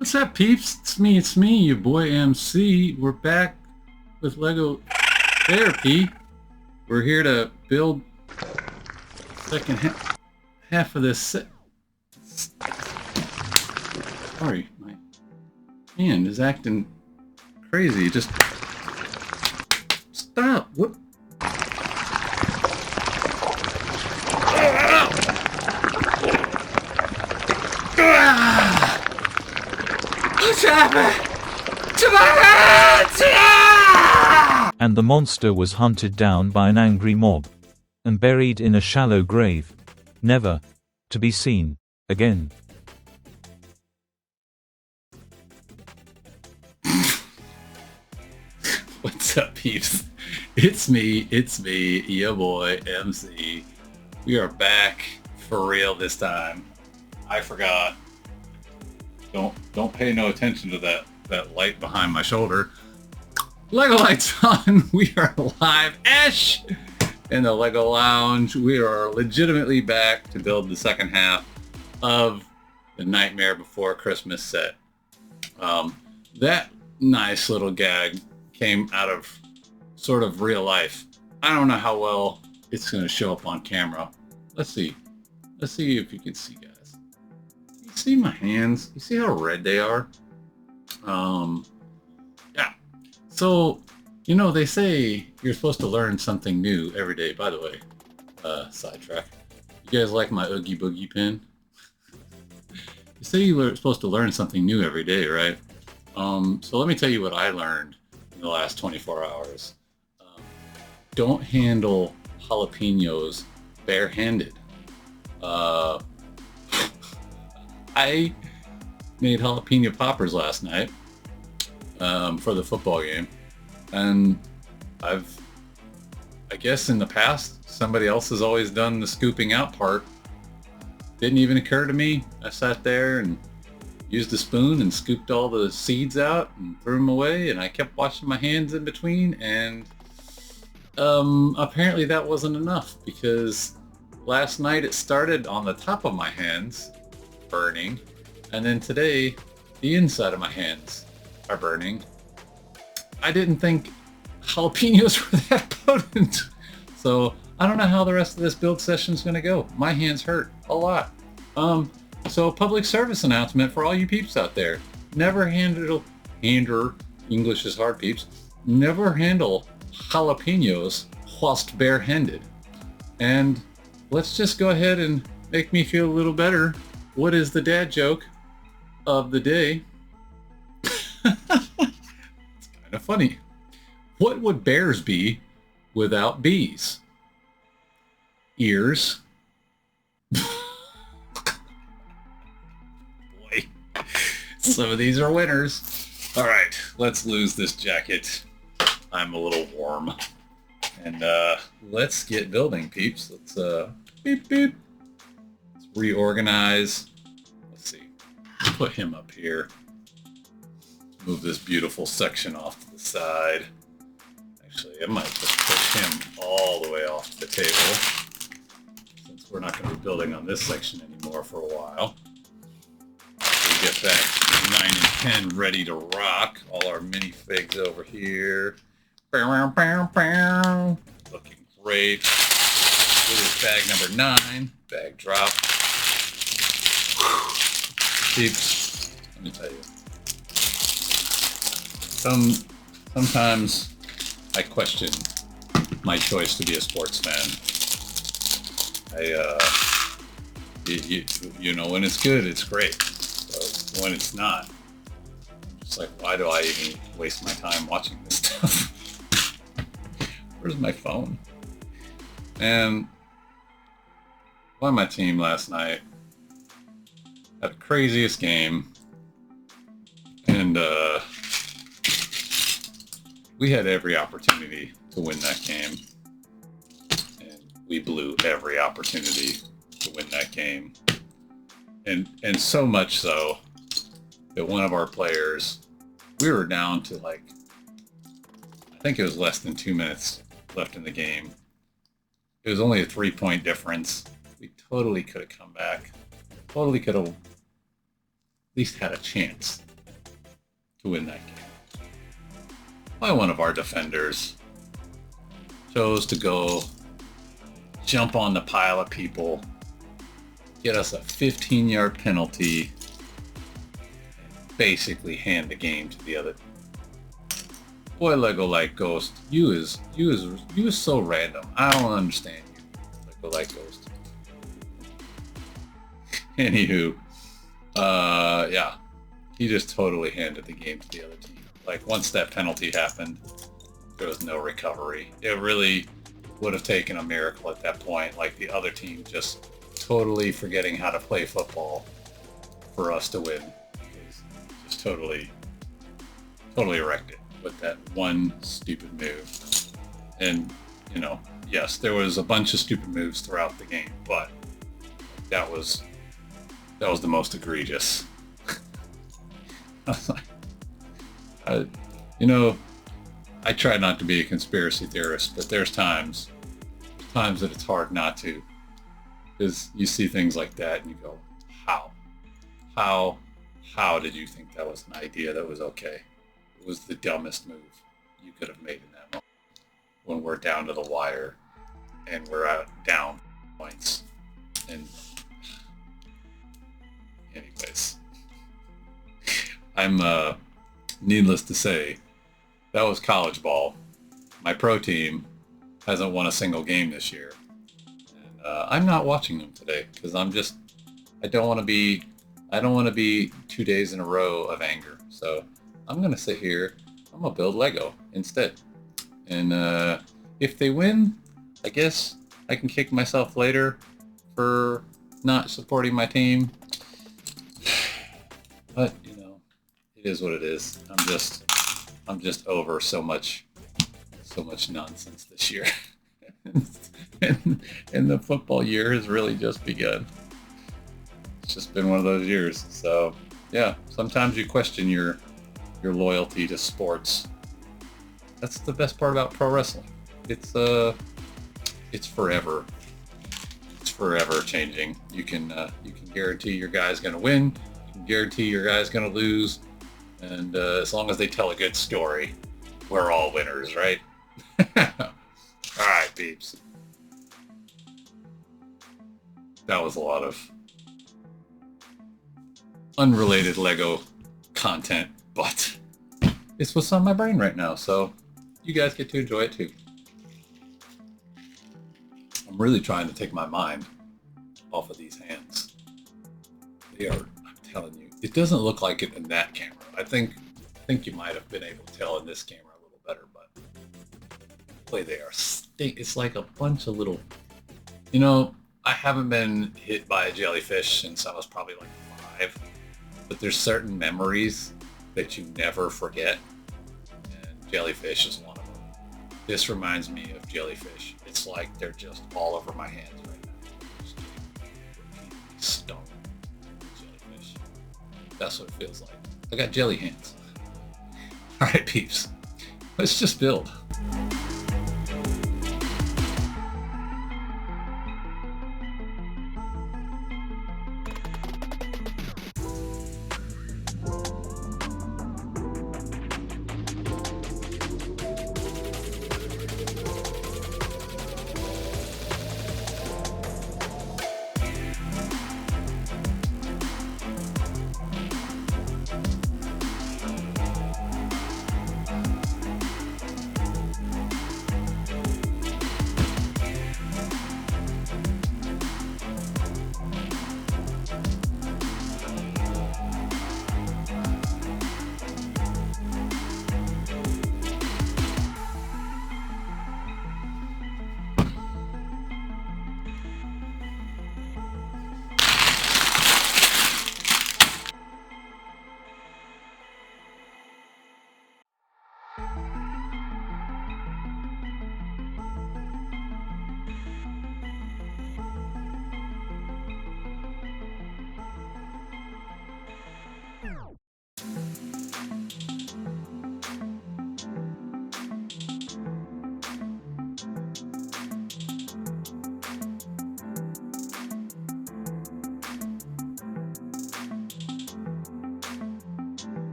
What's up, peeps? It's me, your boy MC. We're back with Lego Therapy. We're here to build second half of this set. Sorry, my hand is acting crazy. Just stop. What? What's happened to my hands? And the monster was hunted down by an angry mob and buried in a shallow grave, never to be seen again. What's up, peeps? It's me, your boy MC. We are back for real this time. I forgot. Don't pay no attention to that light behind my shoulder. Lego lights on. We are live Ash in the Lego Lounge. We are legitimately back to build the second half of the Nightmare Before Christmas set. That nice little gag came out of sort of real life. I don't know how well it's going to show up on camera. Let's see if you can see, guys. You see my hands? You see how red they are? Yeah. So, you know, they say you're supposed to learn something new every day. By the way, sidetrack. You guys like my Oogie Boogie pin? You say you're supposed to learn something new every day, right? So let me tell you what I learned in the last 24 hours. Don't handle jalapenos barehanded. I made jalapeno poppers last night for the football game, and I guess in the past somebody else has always done the scooping out part. Didn't even occur to me. I sat there and used a spoon and scooped all the seeds out and threw them away, and I kept washing my hands in between, and apparently that wasn't enough, because last night it started on the top of my hands burning, and then today the inside of my hands are burning. I didn't think jalapenos were that potent, so I don't know how the rest of this build session is going to go. My hands hurt a lot. So public service announcement for all you peeps out there: never handle English is hard, peeps. Never handle jalapenos whilst barehanded. And let's just go ahead and make me feel a little better. What is the dad joke of the day? It's kind of funny. What would bears be without bees? Ears. Boy, some of these are winners. All right, let's lose this jacket. I'm a little warm. And let's get building, peeps. Let's beep beep. Let's reorganize. Let's see. Put him up here. Move this beautiful section off to the side. Actually, I might just push him all the way off the table, since we're not going to be building on this section anymore for a while. We get back 9 and 10 ready to rock. All our minifigs over here. Looking great. This is bag number 9. Bag drop. Peeps, let me tell you. Sometimes I question my choice to be a sports fan. You know, when it's good, it's great. But when it's not, I'm just like, why do I even waste my time watching this stuff? Where's my phone? And won my team last night. Had the craziest game. And we had every opportunity to win that game. And we blew every opportunity to win that game. And so much so that one of our players, we were down to like, I think it was less than 2 minutes left in the game. It was only a 3-point difference. We totally could have come back. Totally could have at least had a chance to win that game. Why one of our defenders chose to go jump on the pile of people, get us a 15-yard penalty, and basically hand the game to the other. Boy, Lego Light Ghost, you is so random. I don't understand you, Lego Light Ghost. Anywho, yeah, he just totally handed the game to the other team. Like, once that penalty happened, there was no recovery. It really would have taken a miracle at that point, like the other team just totally forgetting how to play football for us to win. It was just totally wrecked it with that one stupid move. And, you know, yes, there was a bunch of stupid moves throughout the game, but that was the most egregious. I was like, you know, I try not to be a conspiracy theorist, but there's times that it's hard not to, because you see things like that and you go, how did you think that was an idea that was okay? It was the dumbest move you could have made in that moment when we're down to the wire and we're out down points. And anyways, I'm needless to say, that was college ball. My pro team hasn't won a single game this year. And I'm not watching them today because I don't want to be 2 days in a row of anger. So I'm going to sit here. I'm going to build Lego instead. And if they win, I guess I can kick myself later for not supporting my team. But, you know, it is what it is. I'm just over so much nonsense this year. and the football year has really just begun. It's just been one of those years. So yeah, sometimes you question your loyalty to sports. That's the best part about pro wrestling. It's forever. It's forever changing. You can guarantee your guy's gonna win. You can guarantee your guy's gonna lose. And as long as they tell a good story, we're all winners, right? All right, peeps. That was a lot of unrelated Lego content, but it's what's on my brain right now, so you guys get to enjoy it too. I'm really trying to take my mind off of these hands. I'm telling you, it doesn't look like it in that camera. I think you might have been able to tell in this camera a little better, but boy, they are it's like a bunch of little, you know, I haven't been hit by a jellyfish since I was probably like 5, but there's certain memories that you never forget, and jellyfish is one of them. This reminds me of jellyfish. It's like they're just all over my hands right now. Just repeatedly stung with jellyfish. That's what it feels like. I got jelly hands. All right, peeps, let's just build.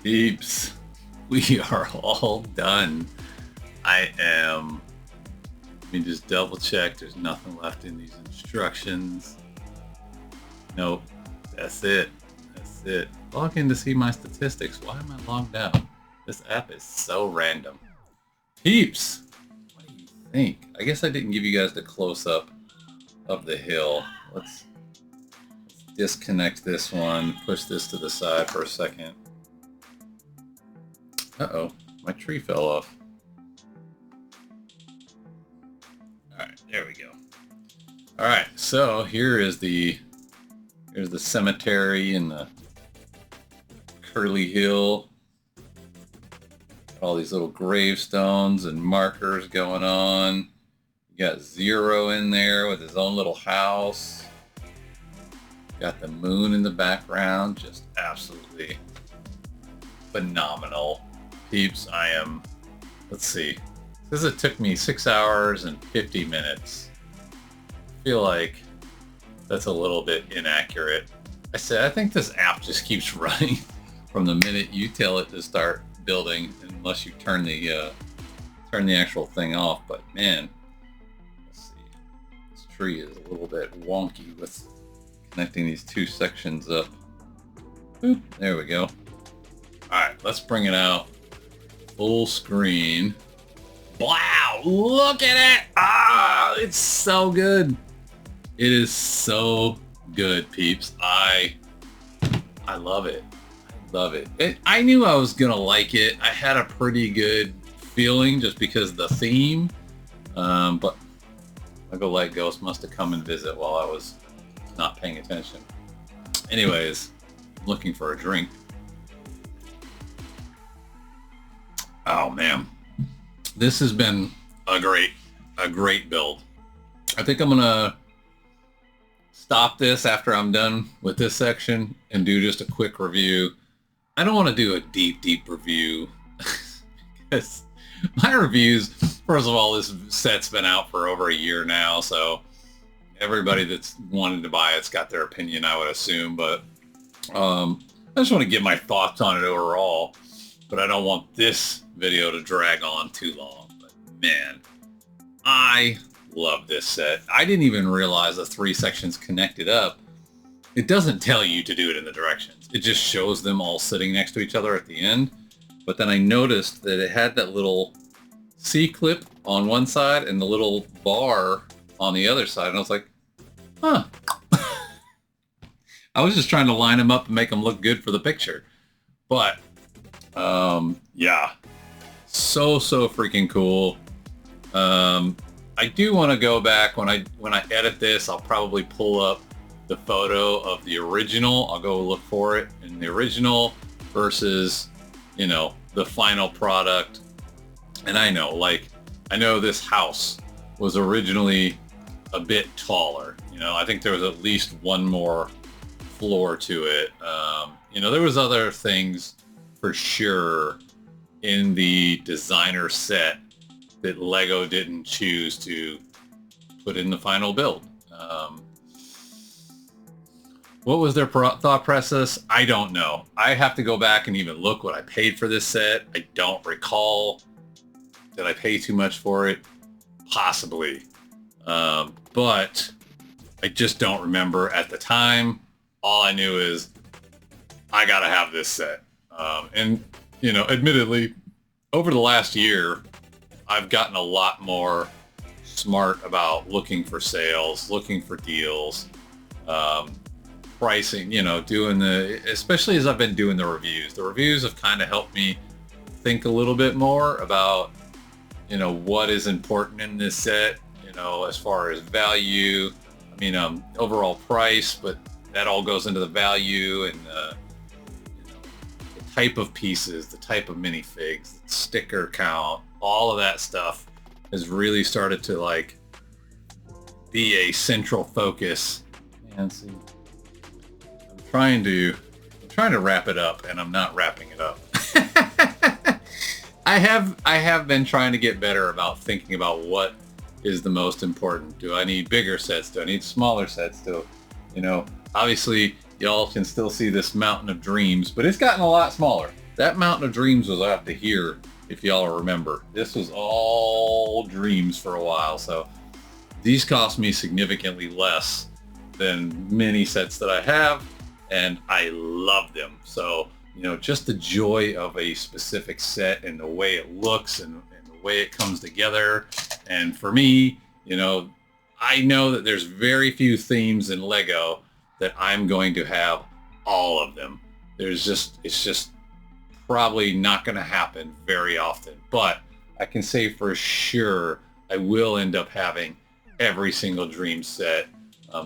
Peeps, we are all done. Let me just double check. There's nothing left in these instructions. Nope, that's it. That's it. Log in to see my statistics. Why am I logged out? This app is so random. Peeps, what do you think? I guess I didn't give you guys the close-up of the hill. Let's disconnect this one, push this to the side for a second. Uh-oh, my tree fell off. Alright, there we go. Alright, so here's the cemetery and the curly hill. All these little gravestones and markers going on. You got Zero in there with his own little house. Got the moon in the background, just absolutely phenomenal. Peeps, let's see. This it took me 6 hours and 50 minutes. I feel like that's a little bit inaccurate. I think this app just keeps running from the minute you tell it to start building, unless you turn the actual thing off. But man, let's see. This tree is a little bit wonky with connecting these two sections up. Boop, there we go. All right, let's bring it out. full screen. Wow, look at it! Ah, it's so good. It is so good, peeps. I love it. I love it. I knew I was gonna like it. I had a pretty good feeling just because of the theme. But Lego Light Ghost must have come and visit while I was not paying attention. Anyways, looking for a drink. Oh man, this has been a great build. I think I'm gonna stop this after I'm done with this section and do just a quick review. I don't want to do a deep review because my reviews, first of all, this set's been out for over a year now, so everybody that's wanted to buy it's got their opinion, I would assume, but I just want to give my thoughts on it overall, but I don't want this video to drag on too long. But man, I love this set. I didn't even realize the 3 sections connected up. It doesn't tell you to do it in the directions. It just shows them all sitting next to each other at the end. But then I noticed that it had that little C-clip on one side and the little bar on the other side. And I was like, huh. I was just trying to line them up and make them look good for the picture. But, yeah. So freaking cool. I do want to go back when I edit this. I'll probably pull up the photo of the original. I'll go look for it in the original versus, you know, the final product. And I know this house was originally a bit taller. You know, I think there was at least one more floor to it. You know, there was other things for sure in the designer set that Lego didn't choose to put in the final build. What was their thought process? I don't know. I have to go back and even look what I paid for this set. I don't recall. Did I pay too much for it? Possibly. But I just don't remember at the time. All I knew is I gotta have this set. And, you know, admittedly, over the last year, I've gotten a lot more smart about looking for sales, looking for deals, pricing, you know, especially as I've been doing the reviews. The reviews have kind of helped me think a little bit more about, you know, what is important in this set, you know, as far as value, I mean, overall price, but that all goes into the value and, you know, the type of pieces, the type of minifigs, the sticker count, all of that stuff has really started to like be a central focus. And see, I'm trying to wrap it up and I'm not wrapping it up. I have been trying to get better about thinking about what is the most important. Do I need bigger sets? Do I need smaller sets? You know, obviously y'all can still see this mountain of dreams, but it's gotten a lot smaller. That mountain of dreams was up to here, if y'all remember. This was all dreams for a while, so these cost me significantly less than many sets that I have, and I love them. So, you know, just the joy of a specific set and the way it looks and the way it comes together. And for me, you know, I know that there's very few themes in Lego that I'm going to have all of them. It's just probably not going to happen very often, but I can say for sure I will end up having every single dream set.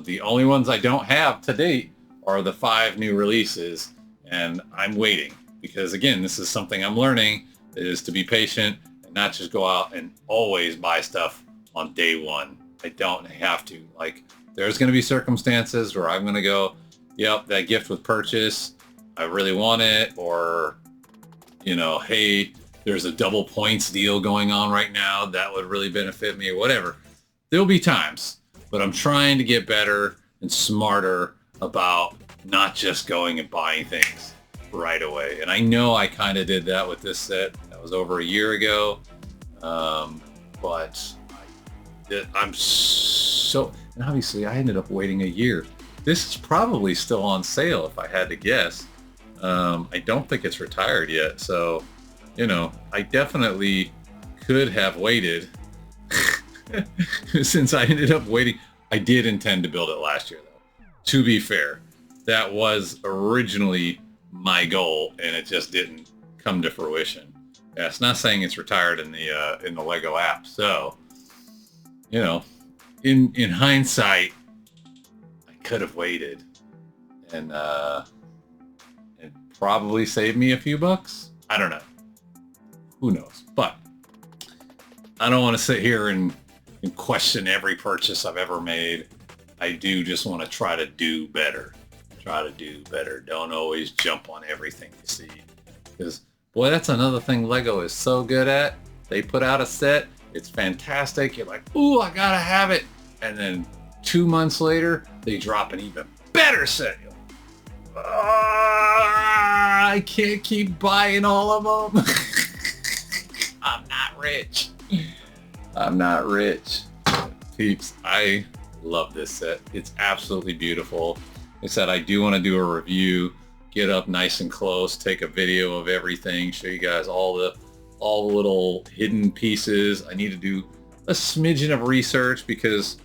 The only ones I don't have to date are the 5 new releases, and I'm waiting because, again, this is something I'm learning, is to be patient and not just go out and always buy stuff on day one. I don't have to. Like, there's going to be circumstances where I'm going to go, yep, that gift with purchase, I really want it, or, you know, hey, there's a double points deal going on right now that would really benefit me, or whatever. There'll be times, but I'm trying to get better and smarter about not just going and buying things right away. And I know I kind of did that with this set. That was over a year ago. But I'm so, and obviously I ended up waiting a year. This is probably still on sale if I had to guess. I don't think it's retired yet. So you know, I definitely could have waited. Since I ended up waiting, I did intend to build it last year, though. To be fair, that was originally my goal, and it just didn't come to fruition. Yeah, it's not saying it's retired in the Lego app. So, you know, in hindsight, I could have waited, and it probably saved me a few bucks. I don't know. Who knows? But I don't want to sit here and question every purchase I've ever made. I do just want to try to do better. Try to do better. Don't always jump on everything you see. Because, boy, that's another thing Lego is so good at. They put out a set. It's fantastic. You're like, ooh, I gotta have it. And then 2 months later, they drop an even better set. You're like, I can't keep buying all of them. I'm not rich. I'm not rich. Peeps, I love this set. It's absolutely beautiful. I said I do want to do a review, get up nice and close, take a video of everything, show you guys all the little hidden pieces. I need to do a smidgen of research because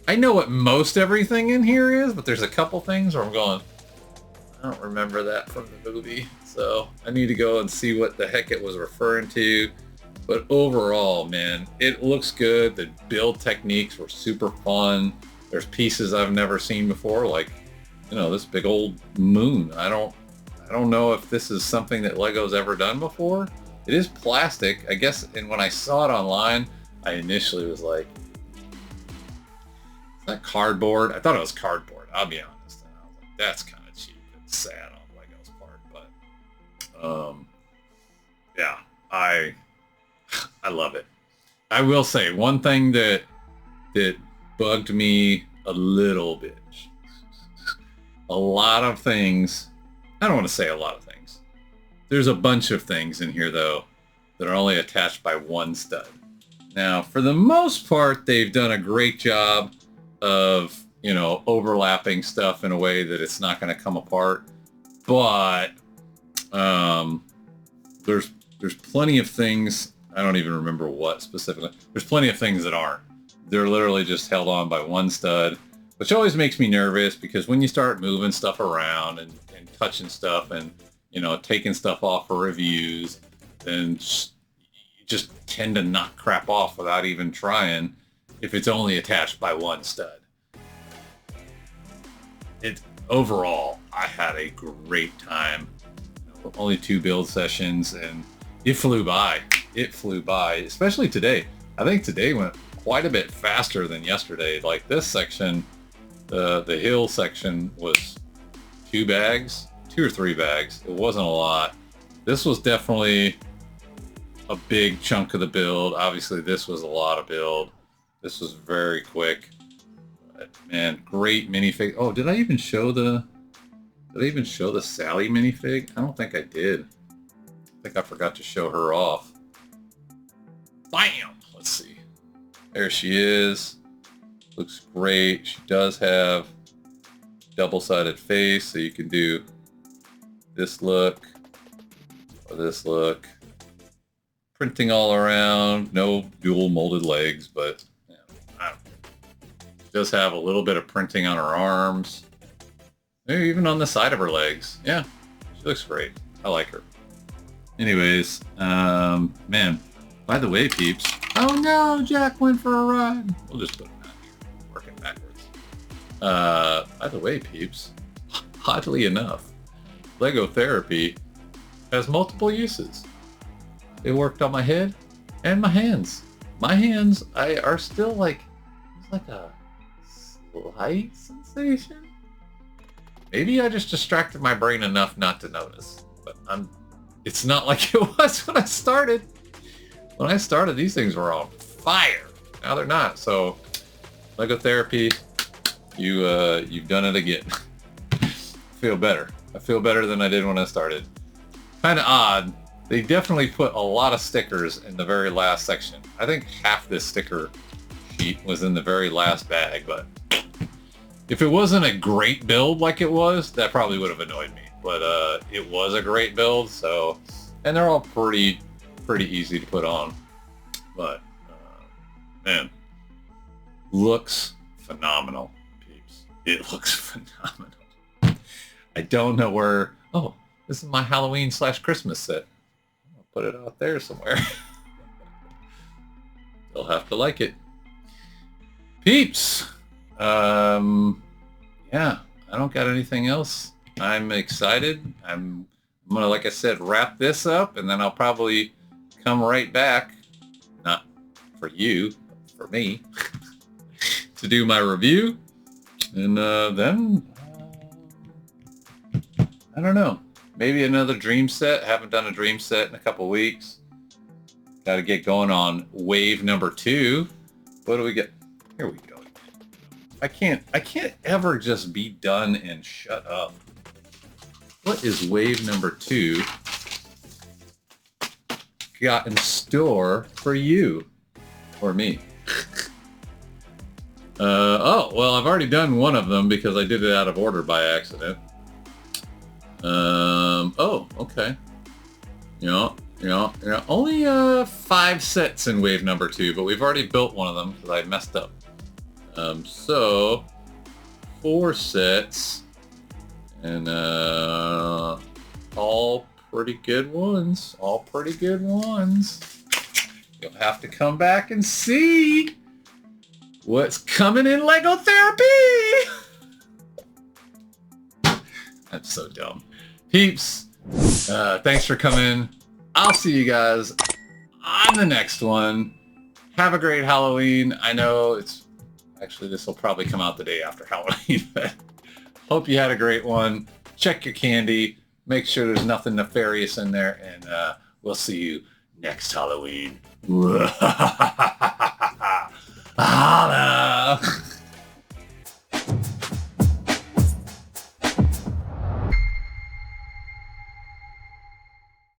I know what most everything in here is, but there's a couple things where I'm going, I don't remember that from the movie. So I need to go and see what the heck it was referring to. But overall, man, it looks good. The build techniques were super fun. There's pieces I've never seen before, like, you know, this big old moon. I don't know if this is something that Lego's ever done before. It is plastic, I guess, and when I saw it online, I initially was like, is that cardboard? I thought it was cardboard, I'll be honest. And I was like, that's kind of cheap and sad on Lego's part, but yeah, I love it. I will say one thing that bugged me a little bit. A lot of things, I don't want to say a lot of things. There's a bunch of things in here though that are only attached by one stud. Now, for the most part, they've done a great job of, you know, overlapping stuff in a way that it's not going to come apart. But there's plenty of things. I don't even remember what specifically. There's plenty of things that aren't. They're literally just held on by one stud, which always makes me nervous because when you start moving stuff around and touching stuff and, you know, taking stuff off for reviews, then you just tend to knock crap off without even trying if it's only attached by one stud. Overall, I had a great time. Only 2 build sessions and it flew by. It flew by, especially today. I think today went quite a bit faster than yesterday. Like this section, the hill section was 2 or 3 bags. It wasn't a lot. This was definitely a big chunk of the build. Obviously this was a lot of build. This was very quick. But, man, great minifig. Oh, did I even show the Sally minifig? I don't think I did. I think I forgot to show her off. Bam! Let's see. There she is. Looks great. She does have double-sided face, so you can do this look or this look. Printing all around. No dual molded legs, but you know, she does have a little bit of printing on her arms. Maybe even on the side of her legs. Yeah, she looks great. I like her. Anyways, man, by the way, peeps. Oh no, Jack went for a ride. We'll just put him out here, working backwards. By the way, peeps, oddly enough, Lego Therapy has multiple uses. It worked on my head and my hands. My hands are still like, it's like a slight sensation. Maybe I just distracted my brain enough not to notice, but it's not like it was when I started. When I started, these things were on fire. Now they're not. So, Lego Therapy, you've done it again. I feel better. I feel better than I did when I started. Kind of odd. They definitely put a lot of stickers in the very last section. I think half this sticker sheet was in the very last bag, but if it wasn't a great build like it was, that probably would have annoyed me. But it was a great build, so and they're all pretty easy to put on. But man, looks phenomenal, peeps. It looks phenomenal. I don't know where. Oh, this is my Halloween / Christmas set. I'll put it out there somewhere. They'll have to like it. Peeps. Yeah, I don't got anything else. I'm excited. I'm gonna, like I said, wrap this up, and then I'll probably come right back. Not for you, but for me, to do my review, and then I don't know. Maybe another dream set. Haven't done a dream set in a couple weeks. Got to get going on wave number 2. What do we get? Here we go. I can't ever just be done and shut up. What is wave number 2 got in store for you or me? Oh, well, I've already done one of them because I did it out of order by accident. Oh, okay. Only 5 sets in wave number 2, but we've already built one of them because I messed up. So 4 sets, and all pretty good ones. All pretty good ones. You'll have to come back and see what's coming in Lego Therapy. I'm so dumb. Peeps, thanks for coming. I'll see you guys on the next one. Have a great Halloween. I know it's actually, this will probably come out the day after Halloween, but hope you had a great one. Check your candy. Make sure there's nothing nefarious in there, and we'll see you next Halloween.